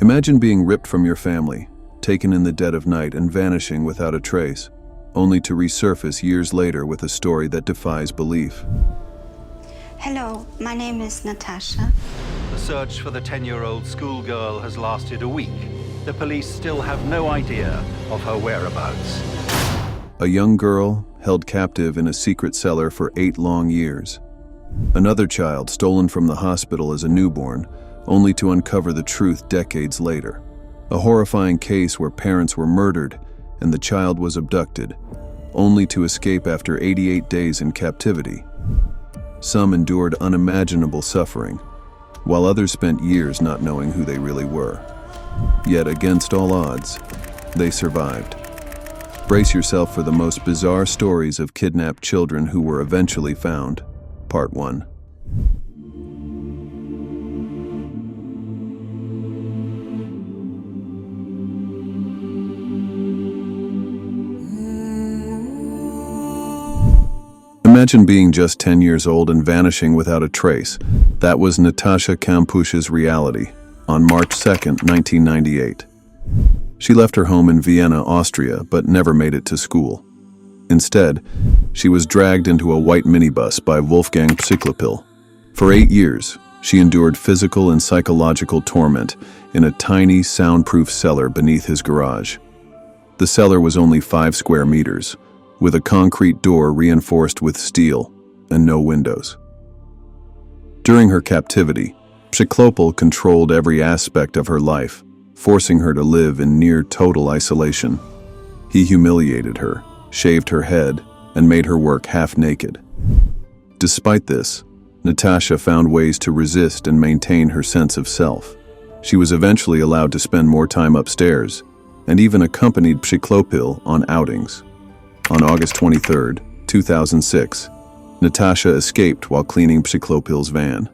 Imagine being ripped from your family, taken in the dead of night and vanishing without a trace, only to resurface years later with a story that defies belief. Hello, my name is Natasha. The search for the 10-year-old schoolgirl has lasted a week. The police still have no idea of her whereabouts. A young girl held captive in a secret cellar for 8 long years. Another child stolen from the hospital as a newborn, only to uncover the truth decades later. A horrifying case where parents were murdered and the child was abducted, only to escape after 88 days in captivity. Some endured unimaginable suffering, while others spent years not knowing who they really were. Yet against all odds, they survived. Brace yourself for the most bizarre stories of kidnapped children who were eventually found. Part 1. Imagine being just 10 years old and vanishing without a trace. That was Natasha Kampush's reality on March 2nd, 1998. She left her home in Vienna, Austria, but never made it to school. Instead, she was dragged into a white minibus by Wolfgang Psychlopil. For 8 years, she endured physical and psychological torment in a tiny, soundproof cellar beneath his garage. The cellar was only 5 square meters, with a concrete door reinforced with steel and no windows. During her captivity, Psychlopil controlled every aspect of her life, forcing her to live in near total isolation. He humiliated her, shaved her head, and made her work half-naked. Despite this, Natasha found ways to resist and maintain her sense of self. She was eventually allowed to spend more time upstairs, and even accompanied Psychlopil on outings. On August 23, 2006, Natasha escaped while cleaning Psychlopil's van.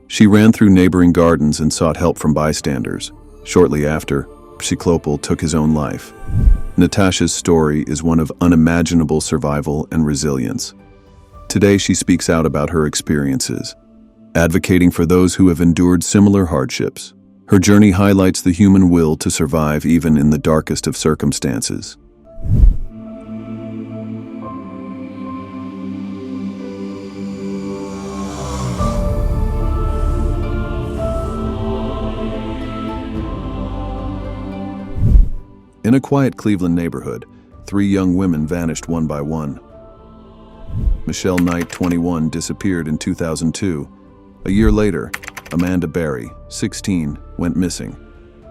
She ran through neighboring gardens and sought help from bystanders. Shortly after, Psychlopil took his own life. Natasha's story is one of unimaginable survival and resilience. Today she speaks out about her experiences, advocating for those who have endured similar hardships. Her journey highlights the human will to survive even in the darkest of circumstances. In a quiet Cleveland neighborhood, 3 young women vanished one by one. Michelle Knight, 21, disappeared in 2002. A year later, Amanda Berry, 16, went missing.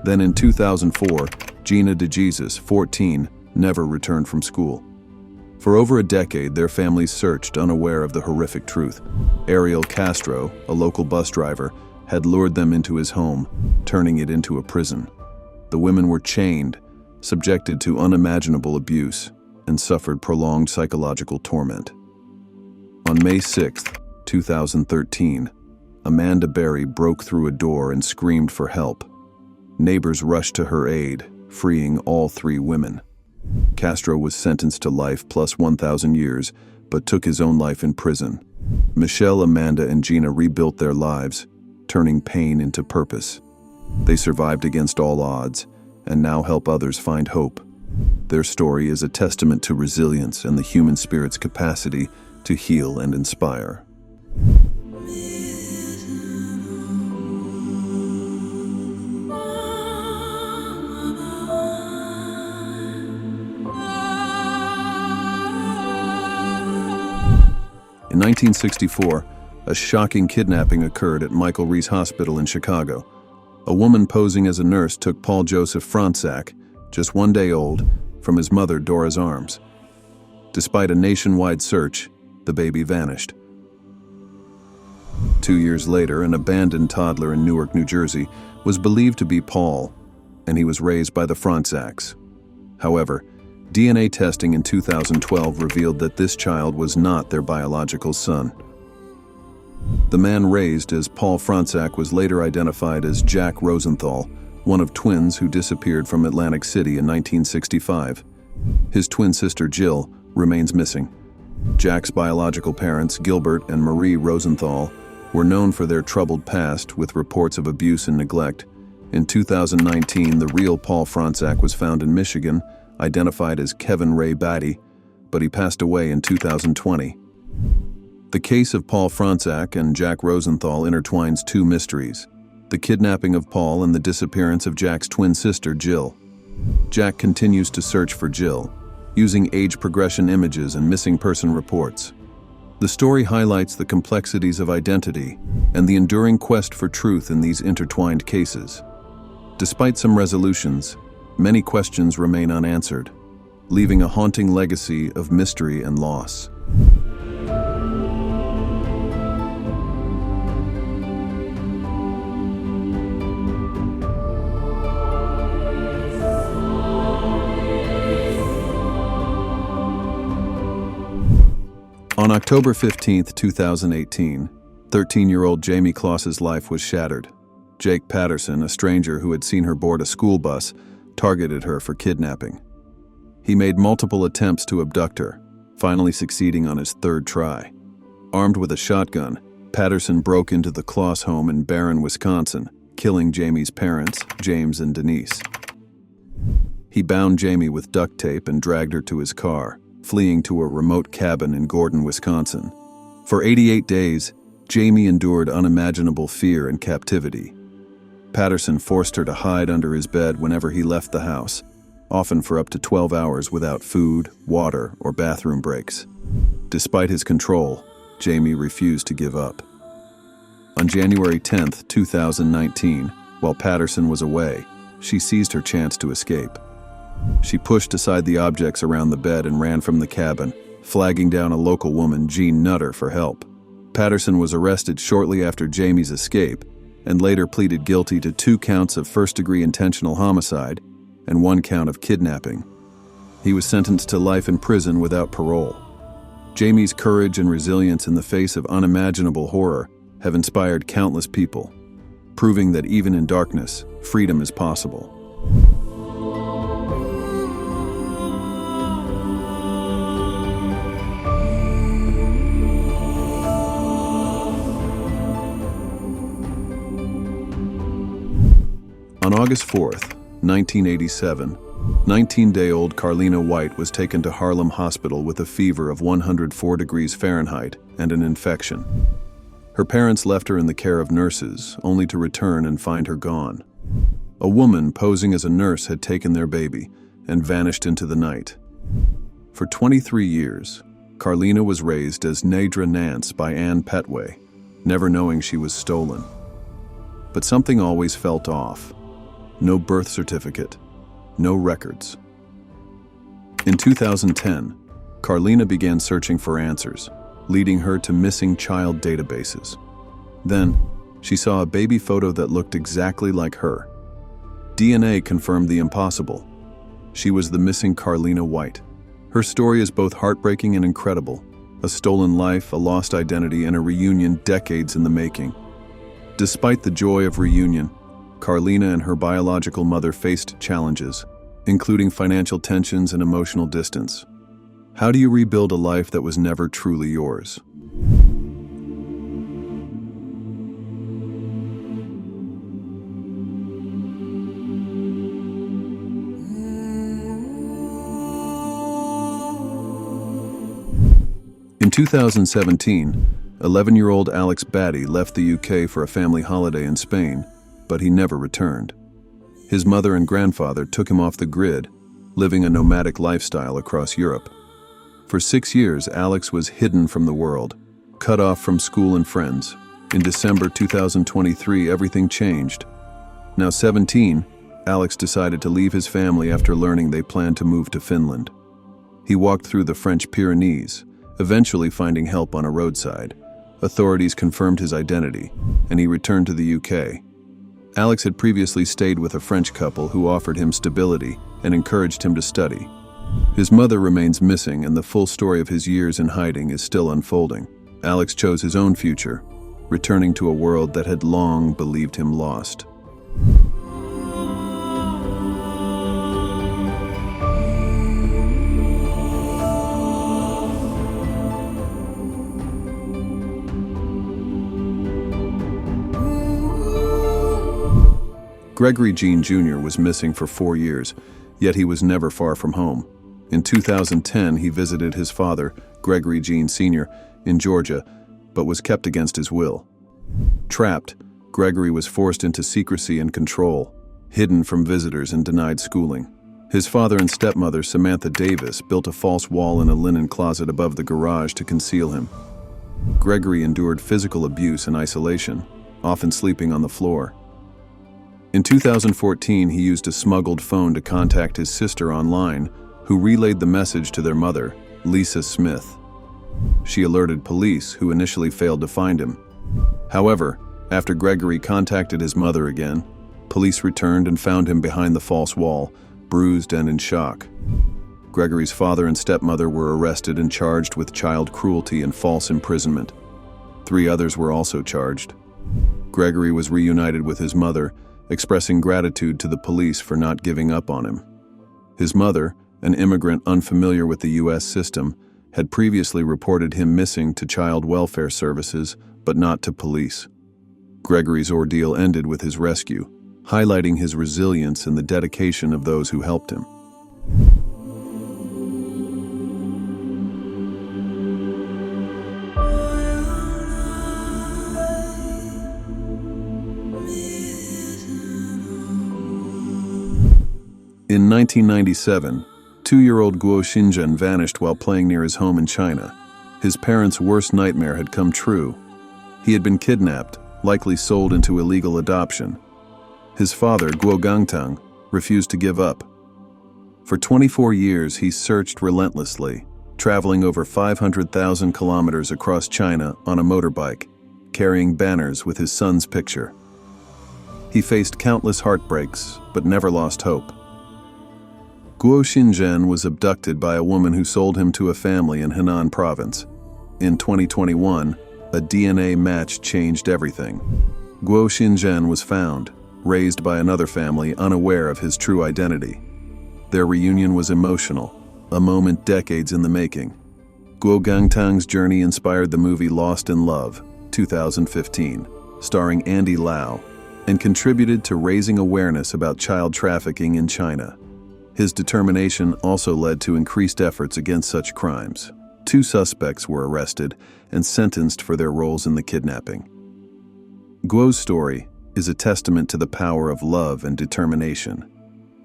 Then in 2004, Gina DeJesus, 14, never returned from school. For over a decade, their families searched, unaware of the horrific truth. Ariel Castro, a local bus driver, had lured them into his home, turning it into a prison. The women were chained, subjected to unimaginable abuse, and suffered prolonged psychological torment. On May 6, 2013, Amanda Berry broke through a door and screamed for help. Neighbors rushed to her aid, freeing all 3 women. Castro was sentenced to life plus 1,000 years, but took his own life in prison. Michelle, Amanda, and Gina rebuilt their lives, turning pain into purpose. They survived against all odds, and now help others find hope. Their story is a testament to resilience and the human spirit's capacity to heal and inspire. In 1964, a shocking kidnapping occurred at Michael Reese Hospital in Chicago. A woman posing as a nurse took Paul Joseph Fronzac, just 1 day old, from his mother Dora's arms. Despite a nationwide search, the baby vanished. 2 years later, an abandoned toddler in Newark, New Jersey, was believed to be Paul, and he was raised by the Fronzacs. However, DNA testing in 2012 revealed that this child was not their biological son. The man raised as Paul Fronzac was later identified as Jack Rosenthal, one of twins who disappeared from Atlantic City in 1965. His twin sister Jill remains missing. Jack's biological parents, Gilbert and Marie Rosenthal, were known for their troubled past with reports of abuse and neglect, In 2019, the real Paul Fronzac was found in Michigan, identified as Kevin Ray Baddy, but he passed away in 2020. The case of Paul Fronzac and Jack Rosenthal intertwines two mysteries: the kidnapping of Paul and the disappearance of Jack's twin sister, Jill. Jack continues to search for Jill, using age progression images and missing person reports. The story highlights the complexities of identity and the enduring quest for truth in these intertwined cases. Despite some resolutions, many questions remain unanswered, leaving a haunting legacy of mystery and loss. On October 15, 2018, 13-year-old Jaime Clauss's life was shattered. Jake Patterson, a stranger who had seen her board a school bus, targeted her for kidnapping. He made multiple attempts to abduct her, finally succeeding on his third try. Armed with a shotgun, Patterson broke into the Clauss home in Barron, Wisconsin, killing Jaime's parents, James and Denise. He bound Jaime with duct tape and dragged her to his car, fleeing to a remote cabin in Gordon, Wisconsin. For 88 days, Jaime endured unimaginable fear and captivity. Patterson forced her to hide under his bed whenever he left the house, often for up to 12 hours without food, water, or bathroom breaks. Despite his control, Jaime refused to give up. On January 10, 2019, while Patterson was away, she seized her chance to escape. She pushed aside the objects around the bed and ran from the cabin, flagging down a local woman, Jean Nutter, for help. Patterson was arrested shortly after Jaime's escape and later pleaded guilty to 2 counts of first-degree intentional homicide and 1 count of kidnapping. He was sentenced to life in prison without parole. Jaime's courage and resilience in the face of unimaginable horror have inspired countless people, proving that even in darkness, freedom is possible. On August 4, 1987, 19-day-old Carlina White was taken to Harlem Hospital with a fever of 104 degrees Fahrenheit and an infection. Her parents left her in the care of nurses, only to return and find her gone. A woman posing as a nurse had taken their baby and vanished into the night. For 23 years, Carlina was raised as Nadra Nance by Ann Petway, never knowing she was stolen. But something always felt off. No birth certificate, no records. In 2010, Carlina began searching for answers, leading her to missing child databases. Then, she saw a baby photo that looked exactly like her. DNA confirmed the impossible. She was the missing Carlina White. Her story is both heartbreaking and incredible, a stolen life, a lost identity, and a reunion decades in the making. Despite the joy of reunion, Carlina and her biological mother faced challenges, including financial tensions and emotional distance. How do you rebuild a life that was never truly yours? In 2017, 11-year-old Alex Baddy left the UK for a family holiday in Spain, but he never returned. His mother and grandfather took him off the grid, living a nomadic lifestyle across Europe. For 6 years, Alex was hidden from the world, cut off from school and friends. In December 2023, everything changed. Now 17, Alex decided to leave his family after learning they planned to move to Finland. He walked through the French Pyrenees, eventually finding help on a roadside. Authorities confirmed his identity, and he returned to the UK. Alex had previously stayed with a French couple who offered him stability and encouraged him to study. His mother remains missing, and the full story of his years in hiding is still unfolding. Alex chose his own future, returning to a world that had long believed him lost. Gregory Jean Jr. was missing for 4 years, yet he was never far from home. In 2010, he visited his father, Gregory Jean Sr., in Georgia, but was kept against his will. Trapped, Gregory was forced into secrecy and control, hidden from visitors and denied schooling. His father and stepmother, Samantha Davis, built a false wall in a linen closet above the garage to conceal him. Gregory endured physical abuse and isolation, often sleeping on the floor. In 2014, he used a smuggled phone to contact his sister online, who relayed the message to their mother, Lisa Smith. She alerted police, who initially failed to find him. However, after Gregory contacted his mother again, police returned and found him behind the false wall, bruised and in shock. Gregory's father and stepmother were arrested and charged with child cruelty and false imprisonment. 3 others were also charged. Gregory was reunited with his mother, expressing gratitude to the police for not giving up on him. His mother, an immigrant unfamiliar with the U.S. system, had previously reported him missing to child welfare services, but not to police. Gregory's ordeal ended with his rescue, highlighting his resilience and the dedication of those who helped him. In 1997, 2-year-old Guo Shinzhen vanished while playing near his home in China. His parents' worst nightmare had come true. He had been kidnapped, likely sold into illegal adoption. His father, Guo Gangtang, refused to give up. For 24 years, he searched relentlessly, traveling over 500,000 kilometers across China on a motorbike, carrying banners with his son's picture. He faced countless heartbreaks, but never lost hope. Guo Shinzhen was abducted by a woman who sold him to a family in Henan province. In 2021, a DNA match changed everything. Guo Shinzhen was found, raised by another family unaware of his true identity. Their reunion was emotional, a moment decades in the making. Guo Gangtang's journey inspired the movie Lost in Love, 2015, starring Andy Lau, and contributed to raising awareness about child trafficking in China. His determination also led to increased efforts against such crimes. 2 suspects were arrested and sentenced for their roles in the kidnapping. Guo's story is a testament to the power of love and determination.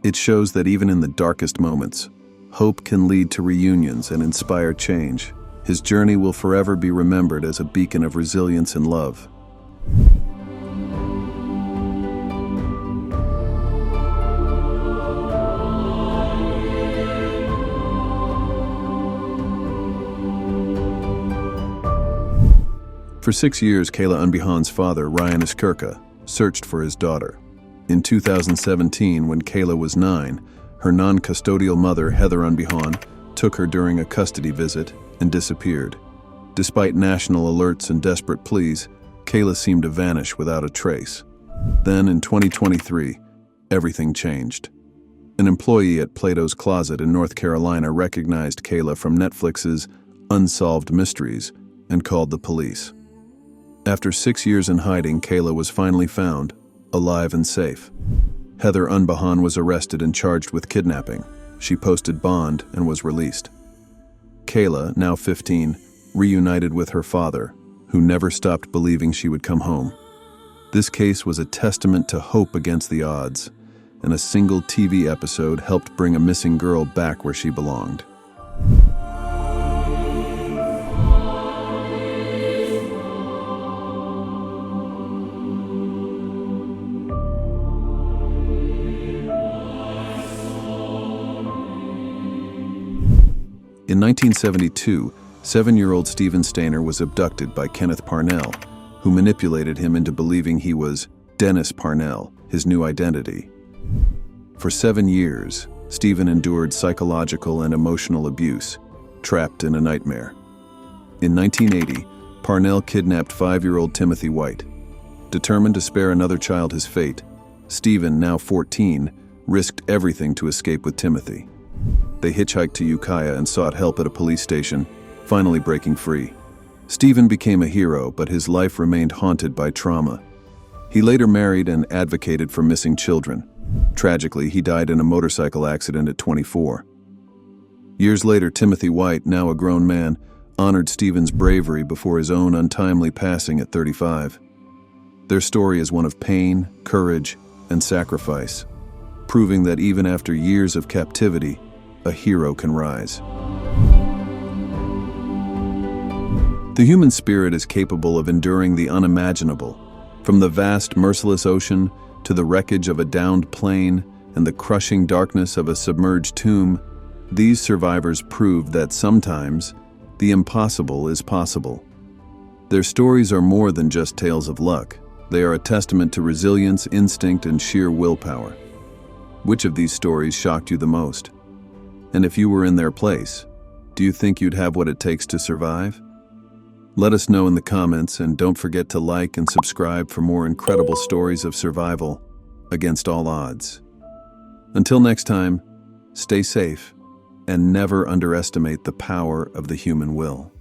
It shows that even in the darkest moments, hope can lead to reunions and inspire change. His journey will forever be remembered as a beacon of resilience and love. For 6 years, Kayla Unban's father, Ryan Iskirka, searched for his daughter. In 2017, when Kayla was 9, her non-custodial mother, Heather Unban, took her during a custody visit and disappeared. Despite national alerts and desperate pleas, Kayla seemed to vanish without a trace. Then, in 2023, everything changed. An employee at Plato's Closet in North Carolina recognized Kayla from Netflix's Unsolved Mysteries and called the police. After 6 years in hiding, Kayla was finally found, alive and safe. Heather Unban was arrested and charged with kidnapping. She posted bond and was released. Kayla, now 15, reunited with her father, who never stopped believing she would come home. This case was a testament to hope against the odds, and a single TV episode helped bring a missing girl back where she belonged. In 1972, 7-year-old Stephen Stainer was abducted by Kenneth Parnell, who manipulated him into believing he was Dennis Parnell, his new identity. For 7 years, Stephen endured psychological and emotional abuse, trapped in a nightmare. In 1980, Parnell kidnapped 5-year-old Timothy White. Determined to spare another child his fate, Stephen, now 14, risked everything to escape with Timothy. They hitchhiked to Ukiah and sought help at a police station, finally breaking free. Stephen became a hero, but his life remained haunted by trauma. He later married and advocated for missing children. Tragically, he died in a motorcycle accident at 24. Years later, Timothy White, now a grown man, honored Stephen's bravery before his own untimely passing at 35. Their story is one of pain, courage, and sacrifice, proving that even after years of captivity, a hero can rise. The human spirit is capable of enduring the unimaginable, from the vast, merciless ocean to the wreckage of a downed plane and the crushing darkness of a submerged tomb. These survivors prove that sometimes the impossible is possible. Their stories are more than just tales of luck. They are a testament to resilience, instinct, and sheer willpower. Which of these stories shocked you the most? And if you were in their place, do you think you'd have what it takes to survive? Let us know in the comments, and don't forget to like and subscribe for more incredible stories of survival against all odds. Until next time, stay safe and never underestimate the power of the human will.